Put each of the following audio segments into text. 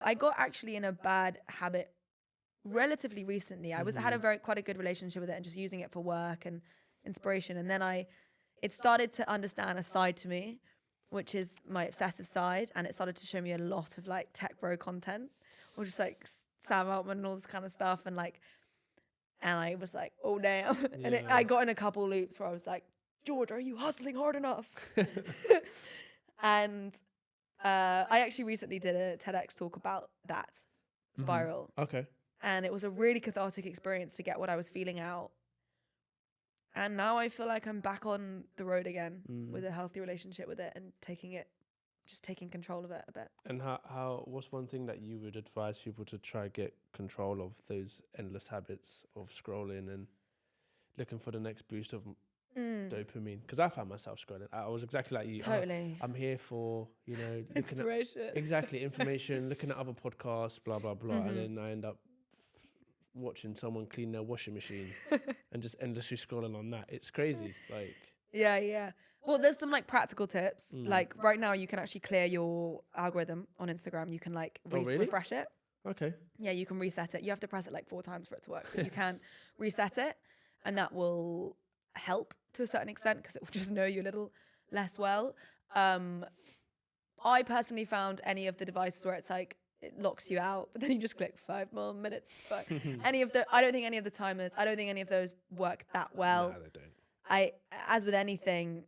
I got actually in a bad habit relatively recently. I had quite a good relationship with it and just using it for work and inspiration. And then it started to understand a side to me, which is my obsessive side. And it started to show me a lot of like tech bro content, or just like Sam Altman and all this kind of stuff. And I was like, oh damn. And I got in a couple loops where I was like, George, are you hustling hard enough? And I actually recently did a TEDx talk about that spiral. Okay. And it was a really cathartic experience to get what I was feeling out. And now I feel like I'm back on the road again with a healthy relationship with it and taking control of it a bit. And what's one thing that you would advise people to try get control of those endless habits of scrolling and looking for the next boost of dopamine? Because I found myself scrolling. I was exactly like you. Totally. I'm here for, Inspiration. Exactly, information, looking at other podcasts, blah, blah, blah. And then I end up watching someone clean their washing machine and just endlessly scrolling on that. It's crazy. Like, yeah. Well, there's some like practical tips. Like right now you can actually clear your algorithm on Instagram. You can like refresh it. Okay. Yeah, you can reset it. You have to press it like 4 times for it to work, but you can reset it, and that will help to a certain extent because it will just know you a little less well. I personally found any of the devices where it's like it locks you out, but then you just click 5 more minutes. But I don't think any of the timers, I don't think any of those work that well. No, they don't. As with anything,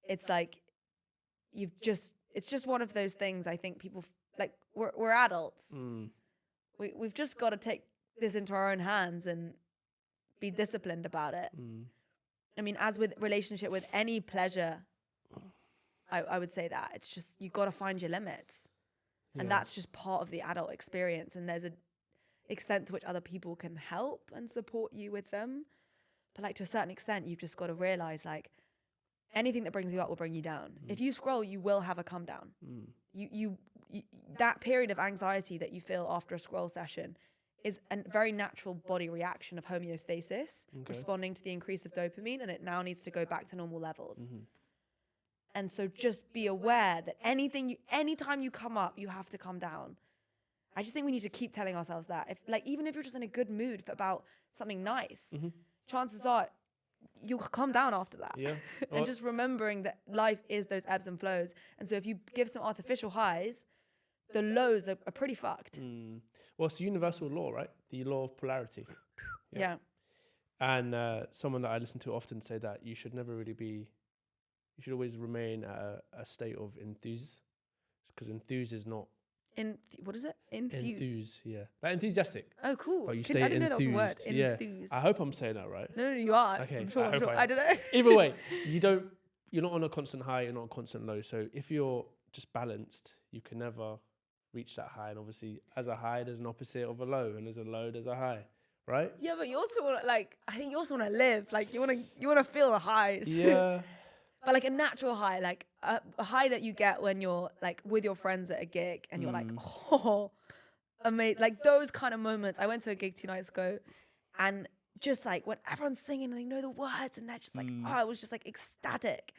it's like it's just one of those things. I think people like we're adults. We've just got to take this into our own hands and be disciplined about it. I mean, as with relationship with any pleasure, I would say that it's just, you got to find your limits. And that's just part of the adult experience. And there's an extent to which other people can help and support you with them. But like to a certain extent, you've just got to realize like anything that brings you up will bring you down. If you scroll, you will have a come down. You that period of anxiety that you feel after a scroll session is a very natural body reaction of homeostasis, responding to the increase of dopamine, and it now needs to go back to normal levels. And so just be aware that anytime you come up, you have to come down. I just think we need to keep telling ourselves that. Even if you're just in a good mood about something nice, chances are you'll come down after that. Yeah. And just remembering that life is those ebbs and flows. And so if you give some artificial highs, the lows are pretty fucked. Well, it's a universal law, right? The law of polarity. Yeah. And someone that I listen to often say that you should always remain at a state of enthuse, because enthuse is not... what is it? Enthuse, yeah. Like enthusiastic. Oh, cool. But you I didn't know that was a word. Yeah. Enthuse. I hope I'm saying that right. No, you are. Okay. I'm sure. I don't know. Either way, you're not on a constant high, you're not on a constant low. So if you're just balanced, you can never reach that high. And obviously, as a high, there's an opposite of a low, and as a low, there's a high, right? Yeah, but you also want to, I think you also want to live. Like, you want to feel the highs. Yeah. But like a natural high, like a high that you get when you're like with your friends at a gig and you're like, oh, amazing. Like those kind of moments. I went to a gig 2 nights ago, and just like when everyone's singing and they know the words and they're just like, oh, I was just like ecstatic.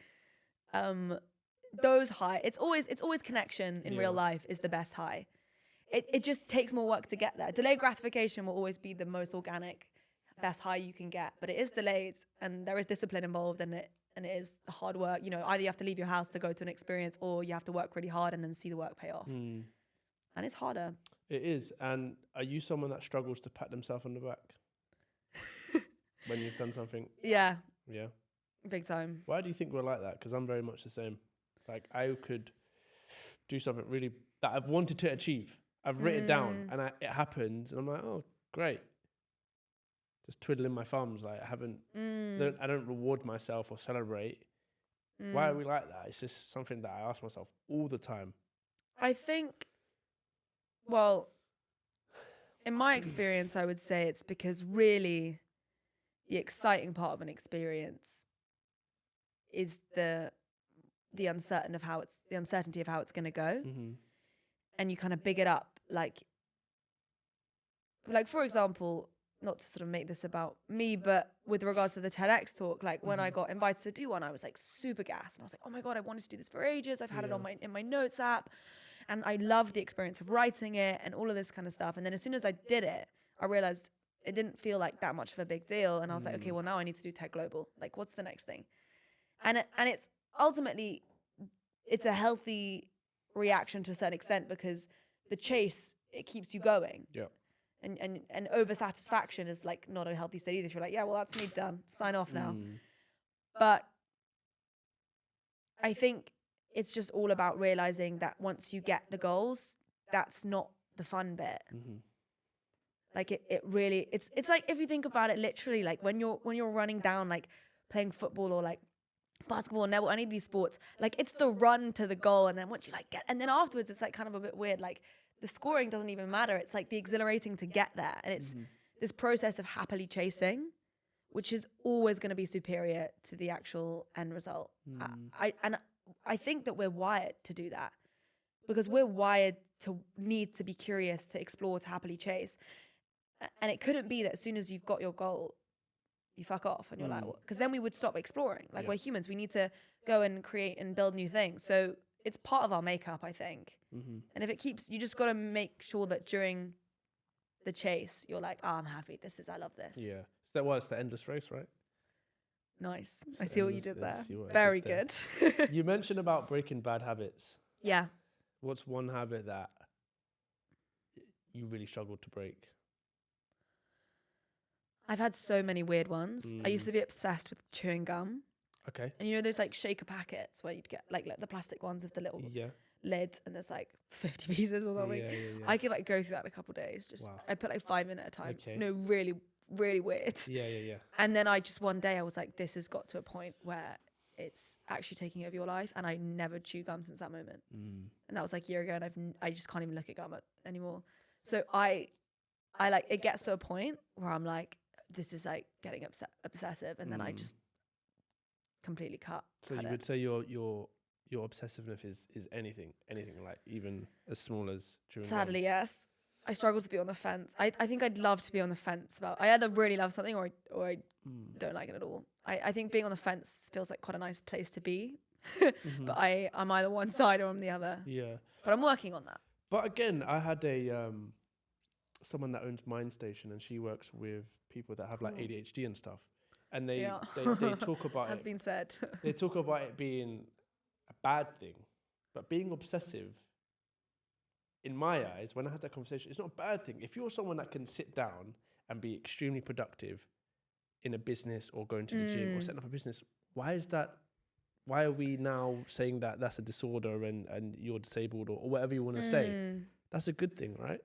Those high, it's always connection in real life is the best high. It just takes more work to get there. Delayed gratification will always be the most organic, best high you can get, but it is delayed and there is discipline involved in it. And it is hard work. Either you have to leave your house to go to an experience, or you have to work really hard and then see the work pay off. And it's harder. It is. And are you someone that struggles to pat themselves on the back when you've done something? Yeah. Yeah. Big time. Why do you think we're like that? Because I'm very much the same. Like I could do something really that I've wanted to achieve. I've written it down and it happens, and I'm like, oh, great. Just twiddling my thumbs, like I don't reward myself or celebrate. Why are we like that? It's just something that I ask myself all the time. I think, well, in my experience, I would say it's because really the exciting part of an experience is the uncertainty of how it's going to go. And you kind of big it up, like for example, not to sort of make this about me, but with regards to the TEDx talk, like when I got invited to do one, I was like super gassed. And I was like, oh my God, I wanted to do this for ages. I've had it in my notes app. and I loved the experience of writing it and all of this kind of stuff. And then as soon as I did it, I realized it didn't feel like that much of a big deal. And I was like, okay, well, now I need to do tech global. Like, what's the next thing? And it's ultimately, it's a healthy reaction to a certain extent, because the chase, it keeps you going. Yeah. And over satisfaction is like not a healthy state either. If you're like, yeah, well, that's me done. Sign off now. But I think it's just all about realizing that once you get the goals, that's not the fun bit. Like it really, it's like, if you think about it literally, like when you're running down, like playing football or like basketball or netball, any of these sports, like it's the run to the goal. And then once you like get, and then afterwards it's like kind of a bit weird. Like the scoring doesn't even matter. It's like the exhilarating to get there. And it's this process of happily chasing, which is always going to be superior to the actual end result. I think that we're wired to do that, because we're wired to need to be curious, to explore, to happily chase. And it couldn't be that as soon as you've got your goal, you fuck off and you're like, because then we would stop exploring. Like we're humans, we need to go and create and build new things. So it's part of our makeup, I think. And if it keeps, you just got to make sure that during the chase, you're like, oh, I'm happy. I love this. Yeah. So that was the endless race, right? Nice. I see what you did there. Very good. You mentioned about breaking bad habits. Yeah. What's one habit that you really struggled to break? I've had so many weird ones. I used to be obsessed with chewing gum. Okay. And you know those like shaker packets where you'd get like the plastic ones with the little lids, and there's like 50 pieces or something. I could like go through that in a couple of days. Just I put like 5 minutes at a time. Okay. No, really, really weird. Yeah. And then I just one day I was like, this has got to a point where it's actually taking over your life. And I never chew gum since that moment. And that was like a year ago, and I just can't even look at gum anymore. So I like, it gets to a point where I'm like, this is like getting obsessive, and then I just completely cut. So you would say your obsessiveness is anything like even as small as chewing gum? Sadly, yes. I struggle to be on the fence. I think I'd love to be on the fence about, I either really love something or I don't like it at all. I think being on the fence feels like quite a nice place to be. But I'm either one side or I'm the other. Yeah. But I'm working on that. But again, I had someone that owns Mind Station, and she works with people that have like ADHD and stuff. And they talk about Has been said. They talk about it being a bad thing, but being obsessive, in my eyes, when I had that conversation, it's not a bad thing. If you're someone that can sit down and be extremely productive in a business or going to the gym or setting up a business, why is that? Why are we now saying that that's a disorder and you're disabled or whatever you want to say? That's a good thing, right?